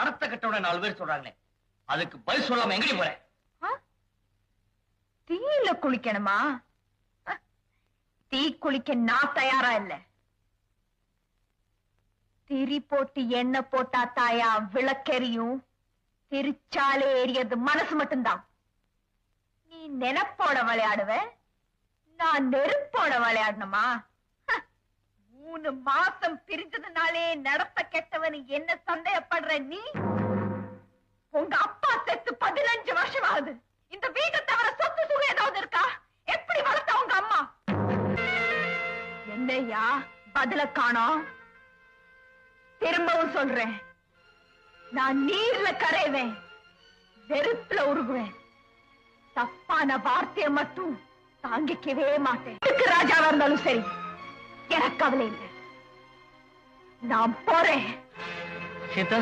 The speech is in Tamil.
நடத்த கட்டவன 4 பேர் சொல்றாங்களே, அதுக்கு பதில் சொல்லாம எங்கடி போற? தீயில குளிக்கணுமா? தீ குளிக்க நான் தயாரா இல்ல. திரி போட்டு எண்ணெய் போட்டா தாயா விளக்கெரியும். திருச்சாலே எரியது மனசு மட்டும்தான். நீ நெனப்போட விளையாடுவ, நான் நெருப்போட விளையாடணுமா? 3 மாசம் பிரிஞ்சதுனாலே நடத்த கெட்டவன் என்ன சந்தேகப்படுற நீ? உங்க அப்பா செத்து 15 வருஷம் ஆகுது. இந்த வீட்டை தவிர சொத்து சுகம் ஏதாவது இருக்கா? எப்படி வளர்த்த உங்க அம்மா? என்னையா பதில காணோம்? திரும்பவும் சொல்றேன், நான் நீர்ல கரைவேன், நெருப்புல உருகுவேன். தப்பான வார்த்தையை மட்டும் தாங்கிக்கவே மாட்டேன். ராஜாவா இருந்தாலும் சரி, எனக்கு கவலை இல்லை. நான் போறேன். சீதா,